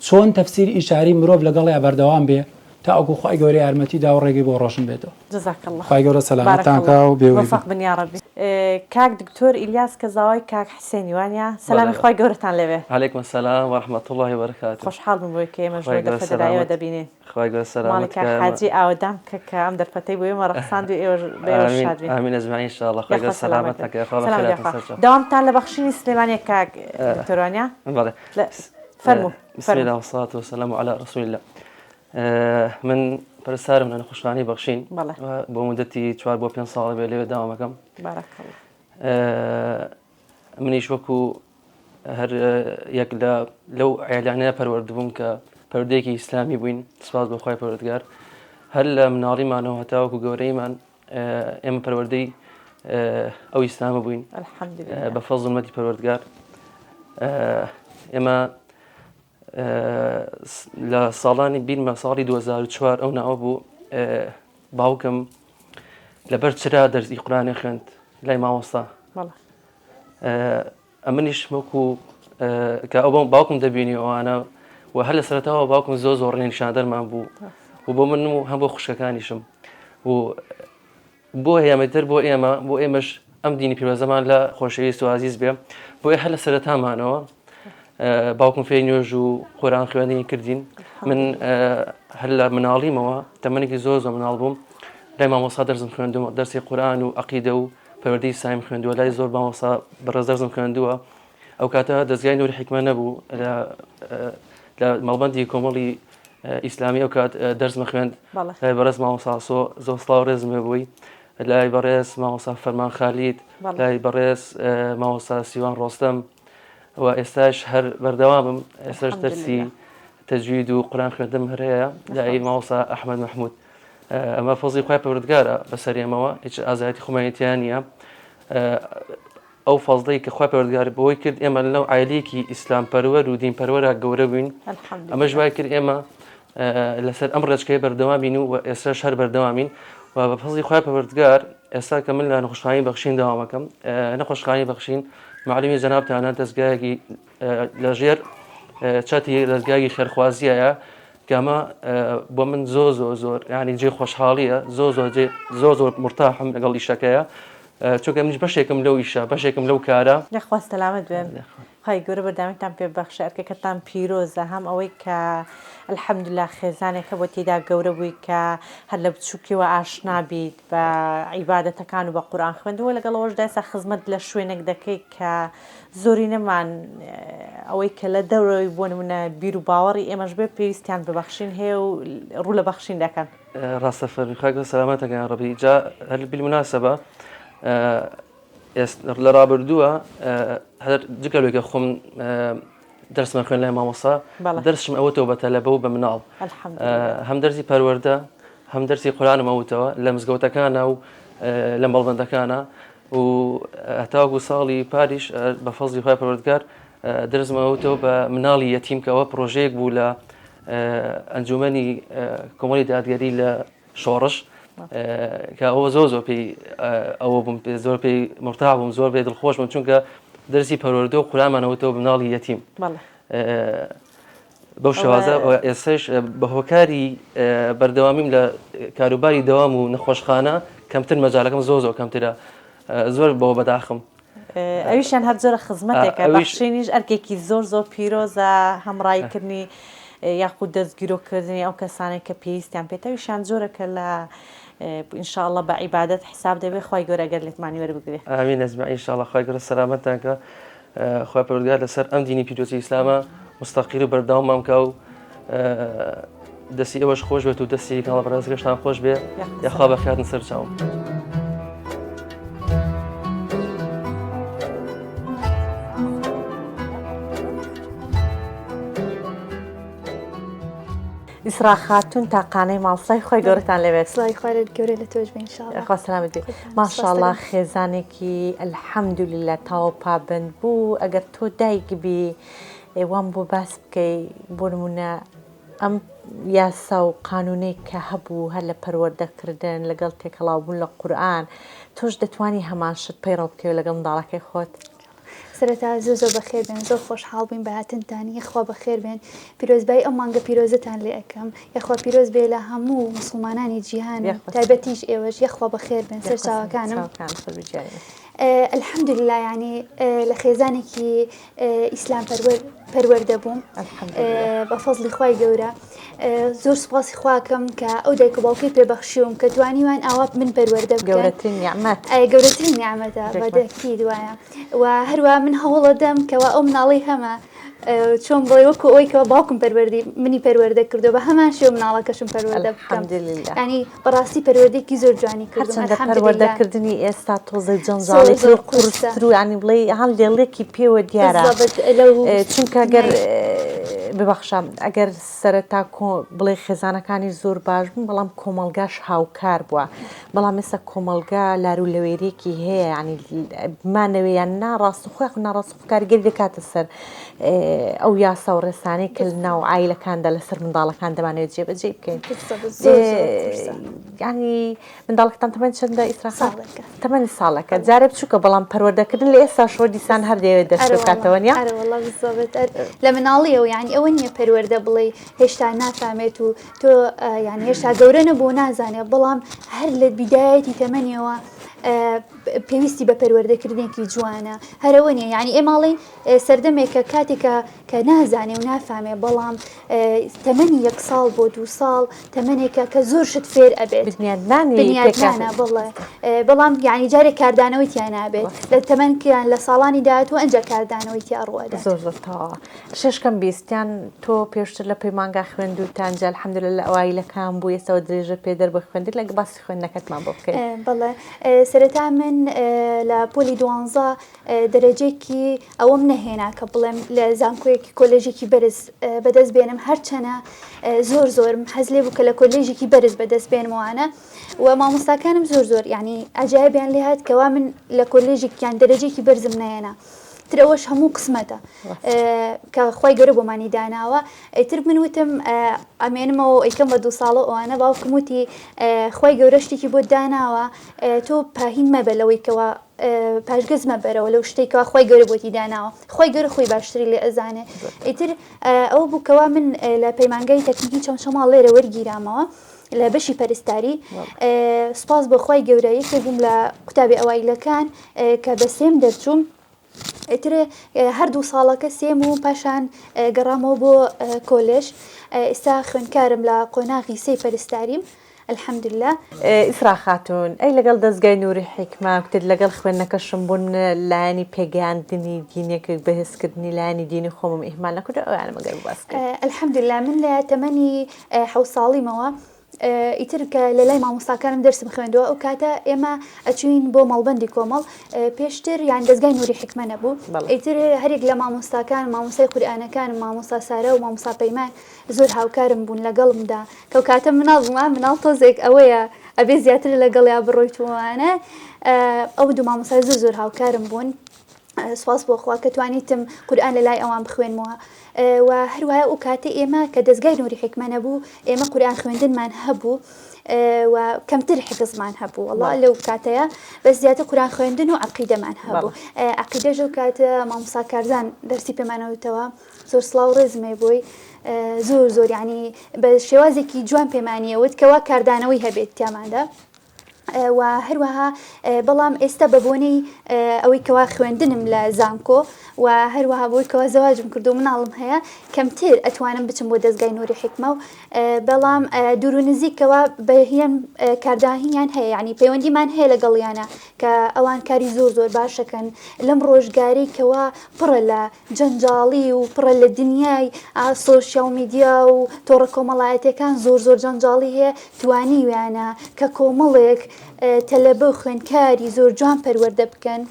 چۆن تەفسیری ئیشاری مرۆڤ لەگەڵیا بەردەوام بێ تا ئەوکو خی گەورەی یارمەتی دا و ڕێگەی بۆ ڕۆشن بێتەوە خی گەورە سەلامەتتانکە و بێوەفەق بن یا ڕەبی کاک دکتۆر ئیلیاس کە زاوای کاک حسێنی وانە سەلامی خی گەورەتان لەوێ عەلەیکم السەلام وەرەحمەتوڵڵاهی وبەرەکاتوه خۆشحاڵ بووم بۆی کە ئێمە ژۆر دەرفەتەدایەوە دەبینێ خی گەورە سەلامەت کاک حاجی ئاوەدام کە ئەم دەرفەتەی بۆ ئێمە ڕەخساند و ئێوە شاد بین ئامین ئەجمعین ئینشاءالله خی گەورە سەلامەتتانکە داوامتان لە بەخشینی سلێمانی کاک دکتۆرانیا فەرموو بسم الله والصلاة والسلام على رسول الله من پەرستارم لە نەخۆشخانەی بەخشین بۆ مودەتی 4 بۆ 5 ساڵ بێ لێوێ داوامەکەم منیش وەکو هەر یەک لەو عێلانەیە پەروەردەبووم کە پەروەردەیەکی ئیسلامی بووین سپاس بۆ خوای پەروەردگار هەر لە مناڵیمانەوە هەتا وەکو گەورەیمان ئێمە پەروەردەی ئەو ئیسلامە بووین بە فەزڵ و مەدی پەروەردگار ئێمە لە ساڵانی بیرمە ساڵی 2004 ئەو ناوە بوو باوکم لەبەر چرا دەرزی قورئانی خوێند لای مامۆستا ئەمنیش وەکو کە ئەو باوکم دەبینی ئەوانە و هەر لە سەرەتاوە باوکم زۆر نیشاندەرمان بوو و بۆ من و هەم بۆ خوشکەکانیشم و بۆ هەیەمەتر بۆ ئێمەش ئەم دینی پیرۆزەمان لە خۆشەویست و عەزیز بێ بۆ هەر لە سەرەتامانەوە باوکم فێری نوێژ و قورئان خوێندنی کردین من هەر لە مناڵیمەوە تەمەنێکی زۆر مناڵ بووم لای مامۆستا دەرزم خوێندووە دەرسی قورئان و عەقیدە و پەروەردەی ئیسلام خوێندووە لای زۆر مامۆستا بەڕێز دەرزم خوێندووە ئەو کاتە دەستگای نووری حیکمە نەبوو لە مەڵبەندی کۆمەڵی ئیسلامی ئەو کات دەرزمە خوێند لای بەڕێز مامۆستا زۆر سڵاو ڕێزمێ بووی لای بەڕێز مامۆستا فەرمان خالید لای بەڕێز مامۆستا سیوان ڕۆستەم و ئێستاش هەر بەردەوامم ئێستاش دەرسی تەجوید و قورئان خوێندنم هەر هەیە لای مامۆستا ئەحمەد مەحموود ئەمە فەزڵی خوای پەروەردگارە بەسەر ئێمەوە هیچ ئازایەتی خۆمانیەتیان نییە ئەو فەزڵەی کە خوای پەروەردگار بۆی کرد ئێمە لەناو عایلەیەکی ئیسلام پەروەر و دین پەروەرە گەورە بووین ئەمە ژوای کرد ئێمە لەسەر ئەم ڕێچکەی بەردەوامین و ئێستا هەر بەردەوامین و بە فەزلی خوای پەروەردگار ئێستا کە من لە نەخۆشخانەی بەخشین داوامەکەم نەخۆشخانەی بەخشین معلومی جەنابتانە دەستگایەکی لەژێر چاتی دەستگایەکی خێرخوازیایە کەمە بۆ من زۆر ینی جێ خۆشحاڵیە زۆر مرتاحم لەگەڵ ئیشەکەیە چونکە منیش بەشێکم لەو ئیشە بەشێکم لەو کارە نەخواست سەلامت بێن خی گەورە بەردامیتان پێ بەخشە ئەرکەکەتان پیرۆزە هەم ئەوەی کە الحەمدوللا خێزانێکە بۆ تێدا گەورە بووی کە هەر لە بچووکیەوە ئاشنا بیت بە عیبادەتەکان و بە قورئان خوێندنەوە لەگەڵەوەشدا ئێستا خزمەت لە شوێنێک دەکەی کە زۆری نەمان ئەوەی کە لە دەورەوەی بۆ نمونە بیر و باوەڕی ئێمەش بێ پێویستیان ببەخشین هەیە و ڕوو لە بەخشین دەکەن ڕاستە فەرمیخواکە سەلامەتەکەیان ڕەبی جا هەر بالمناسبە لە ڕابردووە هەر جگەلێکە خۆم دەرسمە خوێن لای مامۆستا دەرسم ئەوەتەوە بە تەلەبە و بە مناڵ هەم دەرسی پەروەردە هەم دەرسی قورئانم ئەوتەوە لە مزگەوتەکانە و لە مەڵبەندەکانە و هەتاوەکو ساڵی پاریش بە فەزلی خوای پەروەردگار دەرسم ئەوتەوە بە مناڵی یەتیمکەوە پرۆژەیەک بوو لە ئەنجومەنی کۆمەڵی دادگەری لە شۆڕش کە ئەوە زۆر پێی ئەوە بووم زۆر پێی مرتاح بووم زۆر پێ دڵخۆش بووم چونکە دەرسی پەروەردە و قورئانمانەوەتەوە مناڵی یەتیم بەو شێوازە ئێستاش بە هۆکاری بەردەوامیم لە کاروباری دەوام و نەخۆشخانە کەمتر مەجالەکەم زۆر کەمترە زۆر بەوە بەداخم ئەویشیان هەر زۆرە خزمەتێکە بەخشینیش ئەرکێکی زۆر پیرۆزە هەمڕایکردنی یاخود دەستگیرۆکردنی ئەو کەسانێک کە پێویستیان پێێتەویشان زۆرەکە لە ئینشاءڵڵە بە عیبادەت حساب دەبێت خی گەورە ئەگەر لێتمانی وەربگرێت ئامین ئەزمە ئینشاءڵڵە خی گەورە سەلامەتتان کە خی پەروەردگار لەسەر ئەم دینی پیرۆزی ئیسلامە مستەقیر و بەردەوام کە و دەستی ئەوەش خۆش بێت و دەستی کاڵە بەڕێزگەشتان خۆش بێ یاخوا بەخاتن سەر چاوم ئیسرا خاتون تاقانەی ماڵسای خۆی گەورەتان لەوێت سڵی خوارد گەورە لە تۆش بێن خواستەلامت بێ ماشاءڵڵا خێزانێکی الحەمدوللیللا تاوە پابند بوو ئەگەر تۆ دایک بی وان بۆ باس بکەی بۆ نمونە ئەم یاسا و قانونەی کە هەبوو هەر لە پەروەردەکردن لەگەڵ تێکەڵاوبوون لە قورئان تۆش دەتوانی هەمان شت پەیڕەو بکەوێت لەگەڵ منداڵەکەی خۆت سەرەتا زۆر بەخێر بێن زۆر خۆشحاڵ بووین بە هاتنتانی یەخوا بەخێر بێن پیرۆزبایی ئەم مانگە پیرۆزتان لێ ئەەکەم یەخوا پیرۆز بێ لە هەموو مسلمانانی جیهان تایبەتیش ئێوەش یەخوا بەخێر بێن سەر چاوەکانم الحەمدوللا ینی لە خێزانێکی ئیسلام پەروەردە بووم بە فەزلی خوای گەورە زۆر سوپاسی خواکەم کە ئەو دایک و باوکەی پێبەخشیوم کە توانیوان ئاوا من پەروەردە بکەن گەورەترین نیعمەت گەورەترین نیعمەتە بەدەکی دوایە و هەروە من هەوڵە دەم کەوا ئەو مناڵی هەمە چۆن بڵێ وەکو ئەوی کەەوە باوکم پەروەردی منی پەروەردە کردو بە هەمان شێوە مناڵەکەشم پەروەردە بکەم ینی بەڕاستی پەروەردێکی زۆر جوانی کردم پەروەردەکردنی ئێستا تۆزە جەنجاڵێکی قورستر و ینی بڵێ هەڵ لێڵێکی پێوە دیارە چونکە گەر ببەخشام ئەگەر سەرەتا بڵێ خێزانەکانی زۆر باش بوون بەڵام کۆمەلگاش هاوکار بووە بەڵام ئێستا کۆمەلگا لارو لەوێرێکی هەیە ینی بمانەوەیان ناڕاستخۆی ناڕاستخ کاریگەری دەکاتە سەر ئەو یاسا و ڕێسانەی کە ناو عیلەکاندا لەسەر منداڵەکان دەمانێت جێبەجێ بکەین ینی منداڵەکەتان تەمەن چەندە ئیسرا تەمەنی ساڵەکە جارێ بچووکە بەڵام پەروەردەکردن لە ئێستا شۆ دیسان هەر دەوێت دەست بکاتەوە نیە لە مناڵیەوە ینی ئەوە نییە پەروەردە بڵێ هێشتا نافامێت و تۆ ینی هێشتا گەورە نەبوو نازانێت بەڵام هەر لە بیدایەتی تەمەنیەوە پێویستی بە پەروەردەکردنێکی جوانە هەرەوە نیە ینی ئێماڵین سەردەمێکە کاتێکە کە نازانێ و نافامێ بەڵام تەمەنی 1 ساڵ بۆ 2 ساڵ تەمەنێکە کە زۆر شت فێر ئەبێت بنیادنانە بڵێ بەڵام ینی جارێک کاردانەوەی تیان نابێت لە تەمەنکیان لە ساڵانی داهاتوە ئەنج کاردانەوەی تیا ڕوەدا زۆرتەوە ششکەم بیستیان تۆ پێشتر لە پەیمانگا خوێندوتانجا الحەمدوللیلا لە ئەوایلەکان بوو ئێستاەوە درێژە پێدەر بە خوێندن لە باسی خوێندنەکەتمان بۆ بکەین بڵێ سەرەتا من لە پۆلی 12 دەرەجێکی ئەوەم نەهێنا کە بڵێم لە زانکۆیەکی کۆلێژێکی بەرز بەدەست بێنم هەرچەنە زۆرم حەز لێ بوو کە لە کۆلێژێکی بەرز بەدەست بێنمەوانە و مامۆستاکانم زۆر ینی ئەجایبیان لێ هات کەوا من لە کۆلێژێکیان دەرەجێکی بەرزم نەهێنا ئیتر ئەوەش هەموو قسمەتە کە خۆی گەورە بۆمانی داناوە. ئیتر من وتم ئەمێنمەوە ئەیکەم بە 2 ساڵە ئەوانە باوکم وتی خۆی گەورە شتێکی بۆ داناوە تۆ پاهین مەبە لەوەیکەوە پاشگەز مەبەرەوە لەو شتێکەوە خۆی گەورە بۆتی داناوە، خۆی گەورە خۆی باشتری لێ ئەزانێ. ئیتر ئەو بووکەوە من لە پەیمانگای تەکنیکی چەند شەماڵ لێرە وەرگیرامەوە لە بەشی پەرستاری. سپاس بەخوای گەورە یەکێک بووم لە قوتابی ئەوایلەکان کە بە سێم دەرچووم. ئیتر هەر 2 ساڵەکە سێم و پاشان گەڕامەوە بۆ کۆلێژ. ئێستا خوێندکارم لە قۆناغی سێ پەرستاریم الحەمدوللا. ئیسرا خاتون ئەی لەگەڵ دەستگای نووری حیکما وتت لەگەڵ خوێندنەکەشم بوون لایانی پێگەیاندنی دینێک بەهێزکردنی لایانی دینی خۆمم ئیهمال نەکرد ئەویانە مەگەر باس کرد. الحەمدوللا من لە تەمەنی 7 ساڵیمەوە ئیتر کە لە لای مامۆستاکانم دەرسم خوێندەوە ئەو کاتە ئێمە ئەچوین بۆ ماڵبەندی کۆمەڵ پێشتر یان دەستگای نووری حیکمە نەبوو. ئیتر هەرێک لە مامۆستاکان مامۆستای قورئانەکان مامۆستا سارە و مامۆستا پەیمان زۆر هاوکارم بوون لەگەڵمدا کە ئەو کاتە مناڵ بوومە مناڵ تۆزێک ئەوەیە ئەبێ زیاتر لەگەڵیا بڕۆیتوانە. ئەو دوو مامۆستا زۆر هاوکارم بوون. سواس بۆ خوا کە توانیتم قورئان لە لای ئەوان بخوێنمەوە. و هەروایە ئەو کاتە ئێمە کە دەستگای نووری حیکمە نەبوو ئێمە قورئان خوێندنمان هەبوو و کەمتر حفظمان هەبوو والله لەو کاتەیە بەس زیاتر قورئان خوێندن و عەقیدەمان هەبوو. عەقیدەش ئەو کاتە مامۆستا کارزان دەرسی پێمانەوتەوە زۆر سڵاو ڕێزمێ بووی زۆر یعنی بە شێوازێکی جوان پێمانیەوت کەوا کاردانەوەی هەبێت تیاماندا. و هەروەها بەڵام ئێستا بە بۆنەی ئەوەی کەوا خوێندنم لە زانکۆ و هەروەها بۆی کەوا زەواجم کردو مناڵم هەیە کەمتر ئەتوانم بچم بۆ دەستگای نووری حیکمە و بەڵام دوور و نزیکەوە بەهیان کارداهیان هەیە یعنی پەیوەندیمان هەیە لەگەڵیانە کە ئەوان کاری زۆر باشەکەن لەم ڕۆژگاری کەوا پڕە لە جەنجاڵی و پڕە لە دنیای سۆشیال میدیا و تۆڕە کۆمەڵایەتەکان زۆر جەنجاڵی هەیە توانی ویانە کە کۆمەڵێک تەلەبە و خوێندکاری زۆر جوان پەروەردە بکەن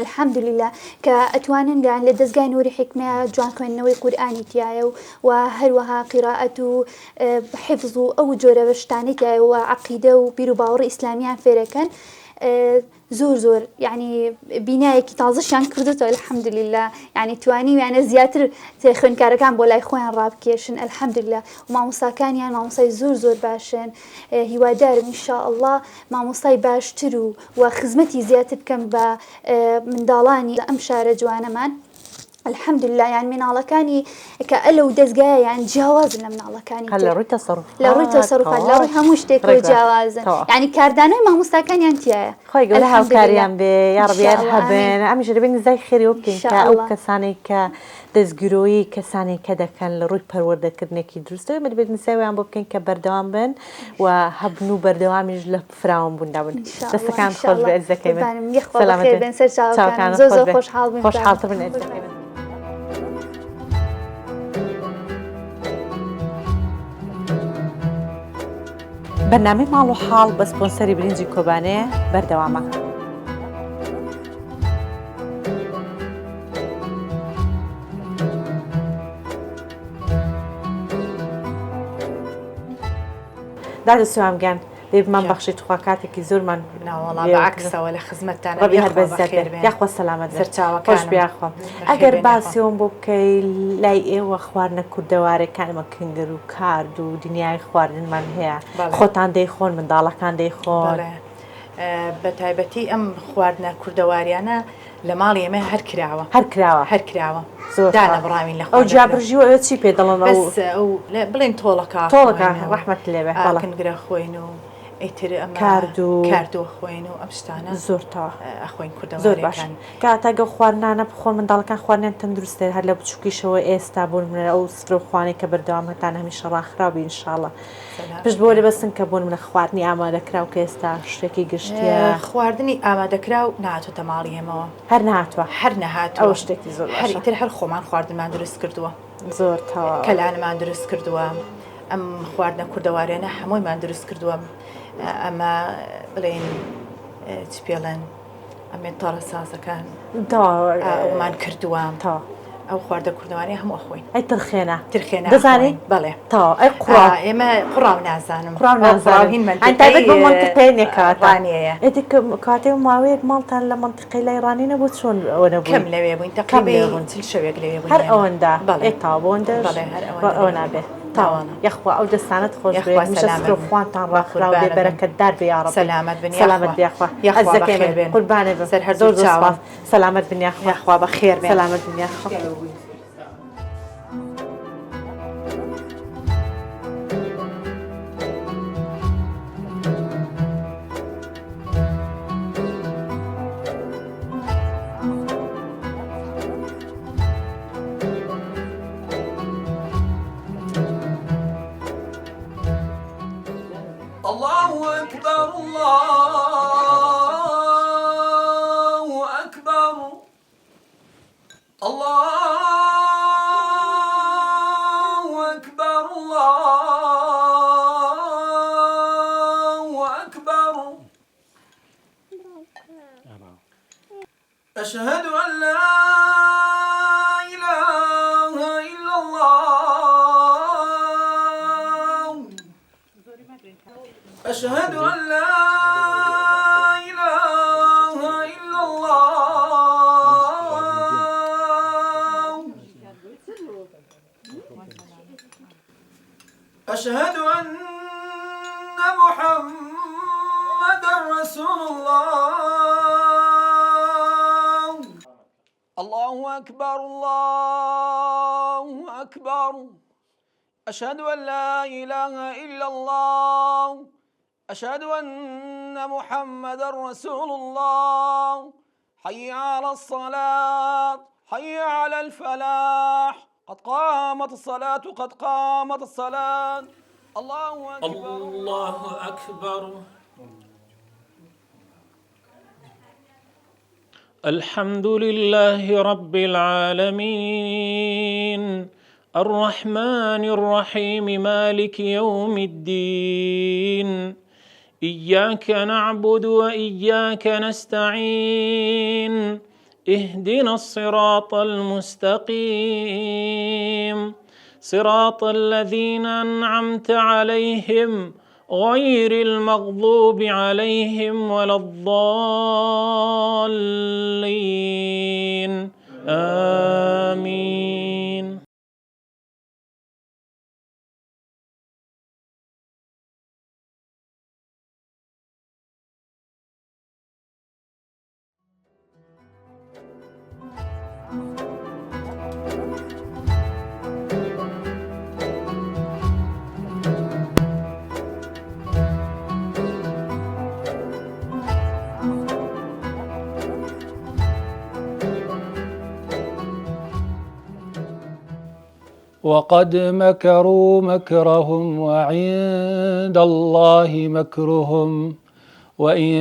الحەمدوللا کە ئەتوانن لە دەستگای نووری حیکمە جوان خوێندنەوەی قورئانی تایە و هەروەها قیرائەت و حفظ و ئەو جۆرە شتانەی تایە و عەقیدە و بیر و باوەڕی ئیسلامیان فێرەکەن. زۆر یعنی بینایەکی تازەشیان کردوتەوە الحەمدوللا یعنی توانی ویانە زیاتر خوێندکارەکان بۆ لای خۆیان ڕابکێشن الحەمدوللا و مامۆستاکانیان مامۆستای زۆر باشن. هیوادارم ئینشاءالله مامۆستای باشتر و خزمەتی زیاتر بکەم بە منداڵانی ئەم شارە جوانەمان الحەمدوللا یان مناڵەکانی کە ئەلەو دەستگایە یان جیاوازن لە مناڵەکانی لە ڕووی تەسەڕوفات لە ڕووی هەموو شتێکەوە جیاوازن یعنی کاردانەوەی مامۆستاکانیان تایە خۆی گەورە هاوکاریان بێ یا ڕەبیار هەبن ئەمیش دەبێت نزای خێریەوە بکەین کە ئەو کەسانێک کە دەستگیرۆیی کەسانێک کە دەکەن لە ڕووی پەروەردەکردنێکی دروستەوە دەبێت نساویان بۆ بکەین کە بەردەوام بن و هەبن و بەردەوامیش لە فراوان بووندا بن. دەستەکان خۆش بە ئەرزەکەی من زۆر خۆشحاڵتر بن ئەرزەکەی من. بەرنامەی ماڵ و حاڵ بە سپۆنسەری برنجی کۆبانەیە بەردەوامە. دادەسوام گیان دەیبمان بەخشیت خوا کاتێکی زۆرمان ناوەڵا بەعکسەوە لە خزمەتتان ڕەبی هەر بەزەر یاخوا سەلامەت خۆش بیاخوا. ئەگەر باسیەوەم بۆ بکەی لای ئێوە خواردنە کوردەوارەکانمە کنگەر و کارد و دنیای خواردنمان هەیە خۆتان دەیخۆن منداڵەکان دەیخۆن بە تایبەتی ئەم خواردنە کوردەواریانە لە ماڵی ئێمە هەر کراوە دانە بڕاوین لە ئەو جابرژی ئەوە چی پێ دەڵێن ئەو بڵێن تۆڵەکە ڕەحمەت لێبێ کنگرە خۆین و ئیتر ئەمە کاردووە خۆین و ئەم شتانە زۆر تا ئەخۆین کوردەوە زۆر باش کاتەگە خواردنانە بخۆن منداڵەکان خواردنیان تەندروستێ هەر لە بچووکیشەوە ئێستا بوون منە ئەو سفرە و خوانێک کە بەردەوامەتان هەمیشە ڕاخراوی ئینشاڵڵا پشت بۆ لەبەسن کە بوون منە خواردنی ئامادەکراو کە ئێستا شتێکی گشتیە خواردنی ئامادەکراو نهاتۆتە ماڵی ئێمەوە هەر نهاتوە ئەو شتێکی زۆر هەریتر هەر خۆمان خواردنمان دروست کردووە زۆر تاوا کەلانمان دروست کردووە ئەم خواردنە کوردەوارێنە هەموویمان دروست کردووە ئەمە بڵێن چ پێڵێن ئەمێ تەڕە سازەکان ئەومان کردووە ئەو خواردە کوردەوانی هەموو ئەخۆین ئەی ترخێنە ترخێنە دەزانی بەڵێ تا ئەی قڕا ئێمە قڕاو نازانم قڕاو نازانین ئەی تایبەت بە منتقەیە کاتانەیە ئێتی کاتێ ماوەیەک ماڵتان لە منتقەی لایڕانی نەبوو چۆن ئەوە نەبوو کەم لەوێ بووین تەقریبا چل شەوێک لەوێ بووین هەر ئەوەندا بەڵێ ئێ تا بۆندە بەڵێ هەر ئەوە نابێت تاوانە یەخوا ئەو دەستانت خۆش یەخوا بێ سەلامت بن. خوانتان ڕاخراو بێ بەرەکەتدار بێ یا ڕەبی سەلامت بن سەلامت بێ یەخوا یەخوا عەزەکەی بەخێر من بێن. قوربانێ بم سەر هەر زۆر دوو چاوم. سپاس سەلامت بن یەخوا یەخوا بەخێر بێن سەلامت بن یەخوا الله أكبر الله أكبر الله أكبر الله أكبر أشهد أن لا إله إلا الله أشهد أن لا إله إلا الله أشهد أن محمدا رسول الله الله أكبر الله أكبر أشهد أن لا إله إلا الله أشهد أن محمدا رسول الله حي على الصلاة حي على الفلاح قد قامت الصلاة قد قامت الصلاة الله أكبر الله أكبر الحمد لله رب العالمين الرحمن الرحيم مالك يوم الدين إياك نعبد وإياك نستعين اهدنا الصراط المستقيم صراط الذين أنعمت عليهم غير المغضوب عليهم ولا الضالين آمين. وقد مكروا مكرهم وعند الله مكرهم وإن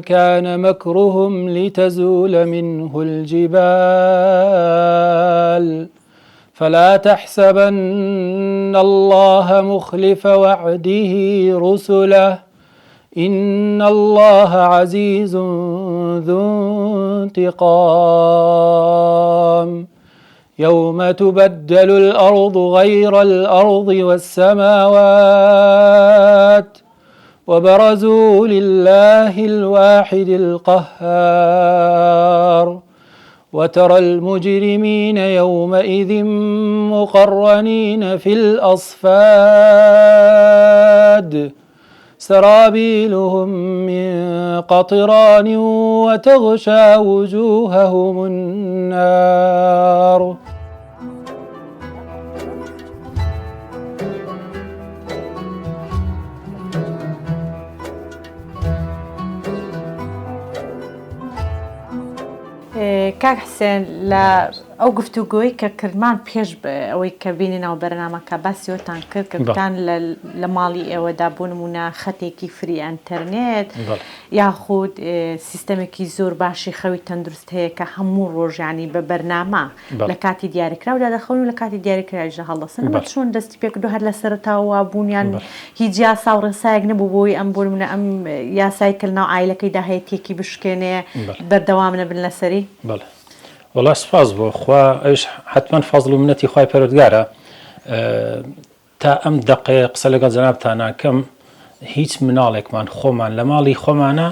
كان مكرهم لتزول منه الجبال فلا تحسبن الله مخلف وعده رسله إن الله عزيز ذو انتقام يوم تبدل الأرض غير الأرض والسماوات وبرزوا لله الواحد القهار وترى المجرمين يومئذ مقرنين في الأصفاد سرابيلهم من قطران وتغشى وجوههم النار کاک حسێن لە ئەو گفتوگۆی کە کردمان پێش ئەوەی کە بینینەوە بەرنامەکە باسیۆتان کرد کە گوتان لە ماڵی ئێوەدا بوو نمونە خەتێکی فری ئەنتەرنێت یاخود سیستەمێکی زۆر باشی خەوی تەندروست هەیە کە هەموو ڕۆژانی بە بەرنامە لە کاتی دیاریکراودا دەخەون و لە کاتی دیاریکراویشدا هەڵدەسن ئەمە چۆن دەستی پێکردو هەر لە سەرەتاوە بوونیان هیچ یاسا و ڕێسایەک نەبوو بۆی ئەم بۆ نمونە ئەم یاسای کردناو ئایلەکەیدا هەیە تێکی بشکێنێ بەردەوام نەبن لەسەری؟ بەڵێ وڵا سپاس بۆ خوا ئەوش حتمما فەزڵ و منەتی خوای پەروەردگارە تا ئەم دەقەیە قسە لەگەڵ جەنابتان ناکەم هیچ مناڵێکمان خۆمان لە ماڵی خۆمانە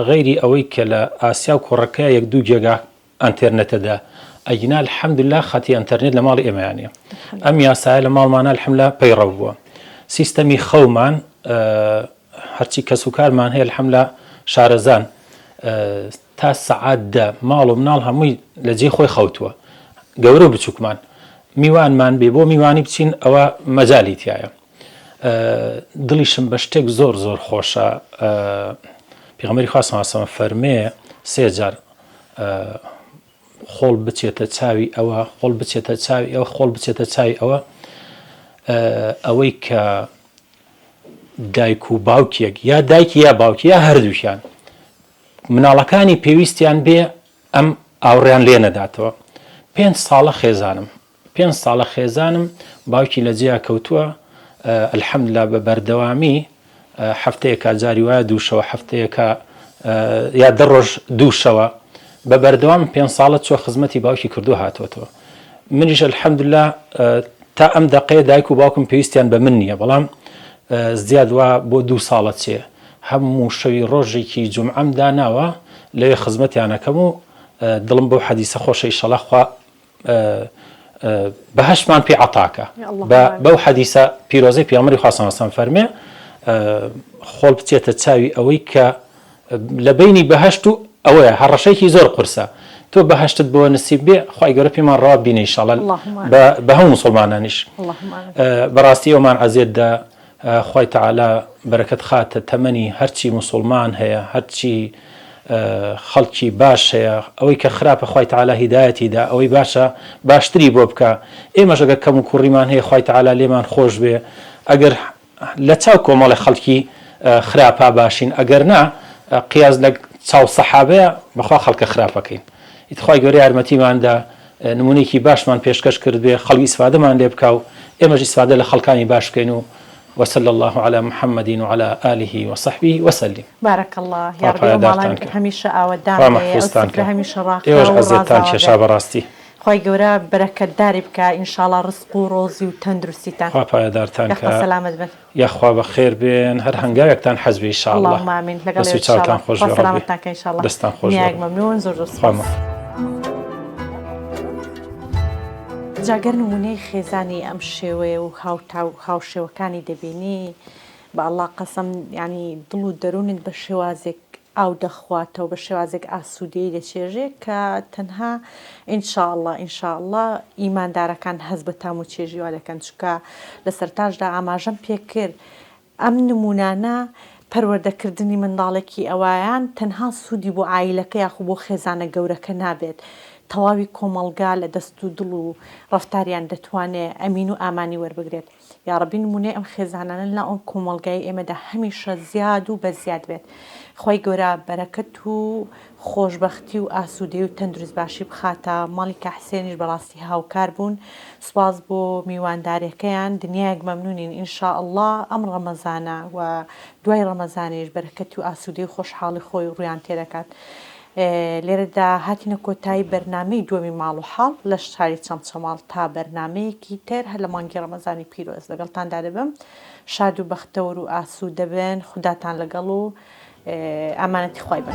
غەیری ئەوەی کە لە ئاسیا و کوڕەکە یەک دوو جێگا ئەنتێرنێتەدا ئەینا الحەمدوللا خەتی ئەنتەرنێت لە ماڵی ئێمەیانە ئەم یاسایە لە ماڵمانە الحەمدوللا پەیڕەو بووە سیستەمی خەومان هەرچی کەس و کارمان هەیە الحەمدوللا شارەزان تا سەعات دە ماڵ و مناڵ هەمووی لە جێی خۆی خەوتووە گەورە و بچووکمان میوانمان بێ بۆ میوانی بچین ئەوە مەجالی تایە دڵیشم بە شتێک زۆر زۆر خۆشە پێغەمبەری خوا سەڵڵەهو عەلەیهی وسەلەم فەرمێ 3 جار خۆڵ بچێتە چاوی ئەوە خۆڵ بچێتە چاوی ئەوە خۆڵ بچێتە چاوی ئەوە ئەوەی کە دایک و باوکێک یا دایکی یا باوکی یا هەردووکیان مناڵەکانی پێویستیان بێ ئەم ئاوڕیان لێ نەداتەوە 5 ساڵە خێزانم 5 ساڵە خێزانم باوکی لە جێیا کەوتووە الحەمدوللا بە بەردەوامی هەفتەیەکە جاری وایە دووشەوە هەفتەیەکە یا 10 ڕۆژ دووشەوە بە بەردەوام 5 ساڵە چوە خزمەتی باوکی کردو هاتوۆتەوە منیش الحەمدوللا تا ئەم دەقەیە دایک و باوکم پێویستیان بە من نییە بەڵام زیاد وا بۆ 2 ساڵە چێ هەموو شەوی ڕۆژێکی جومعەم داناوە لەوێ خزمەتیانەکەم و دڵم بۆ حەدیسە خۆشە ئیشەڵڵا خوا بەهەشتمان پێ عەتاکە بەو حەدیسە پیرۆزەی پێغەمبەری خوا سەڵڵەهو عەلەیهی وسەلەم فەرمێ خۆڵ بچێتە چاوی ئەوەی کە لە بینی بەهەشت و ئەوەیە هەڕەشەیەکی زۆر قورسە تۆ بەهەشتت بۆ نسیب بێ خوای گەورە پێمان ڕاوە بینێ ئیشەڵڵا بە هەموو موسڵمانانیش بەڕاستی ئەومان عەزیێتدا خوای تەعالا بەرەکەت خاتە تەمەنی هەرچی موسڵمان هەیە هەرچی خەڵکی باش هەیە ئەوەی کە خراپە خوای تەعالا هیدایەتیدا ئەوەی باشە باشتری بۆ بکە ئێمەش ئەگەر کەم و کوڕیمان هەیە خوای تەعالا لێمان خۆش بێ ئەگەر لە چاو کۆمەڵی خەڵکی خراپە باشین ئەگەر نا قیاز لە چاو سەحابەیە بەخوا خەڵکە خراپەکەین ئیت خوای گەورە یارمەتیماندا نمونەیەکی باشمان پێشکەش کرد بێ خەڵکی ئیسفادەمان لێ بکە و ئێمەش ئیسفادە لە خەڵکانی باش بکەین و وصلى الله على محمد وعلى آله وصحبه وسلم بارك الله يا ربي مالك هميشه أودان هميشه راقة وعزتان شاب راستي خوای گەورە بەرەکەتداری بکە ئینشاڵڵا ڕزق و ڕۆزی و تەندروستیتان خوا پایەدارتان کە سەلامەت بن یاخوا بە خێر بێن هەر هەنگاوێکتان حەز بێ ئینشاڵڵا اللهم آمین لەگەڵ چاوتان خۆش بێ سەلامەتتان کە ئینشاڵڵا دەستان خۆش نیاگ مەمنون زۆر زۆر سپاس جاگەر نمونەی خێزانی ئەم شێوەیە و هاوشێوەکانی دەبینی بە ئەڵڵا قەسەم ینی دڵ و دەروونت بە شێوازێک ئاو دەخواتەوە بە شێوازێک ئاسوودەی دەچێژێ کە تەنها ئینشاءڵڵا ئیماندارەکان هەز بە تام و چێژی وا دەکەن چکە لە سەرتاژدا ئاماژەم پێ کرد ئەم نمونانە پەروەردەکردنی منداڵێکی ئەوایان تەنها سوودی بۆ عایلەکە یاخو بۆ خێزانە گەورەکە نابێت تەواوی کۆمەڵگا لە دەست و دڵ و ڕەفتاریان دەتوانێت ئەمین و ئامانی وەربگرێت یا ڕەبی نمونەی ئەم خێزانانە لە ئەم کۆمەڵگای ئێمەدا هەمیشە زیاد و بەزیاد بێت خۆی گەورە بەرەکەت و خۆشببختی و ئاسوودەی و تەندروست باشی بخاتە ماڵی کە حسێنیش بەڕاستی هاوکار بوون سوپاس بۆ میواندارەکەیان دنیایەک مەمنونین ئینشاءڵڵا ئەم ڕەمەزانە و دوای ڕەمەزانێش بەرەکەتی و ئاسوودەی خۆشحاڵی خۆی ڕویان تێدەکات لێرەدا هاتینە کۆتایی بەرنامەی دووەمی ماڵ و حاڵ لە شاری چەمچەماڵ تا بەرنمەیەکی تر هە لە مانگی ڕەمەزانی پیرۆز لەگەڵتاندا دەبم شاد و بەختەوەر و ئاسوودە بن خوداتان لەگەڵ و ئامانەتی خوای بن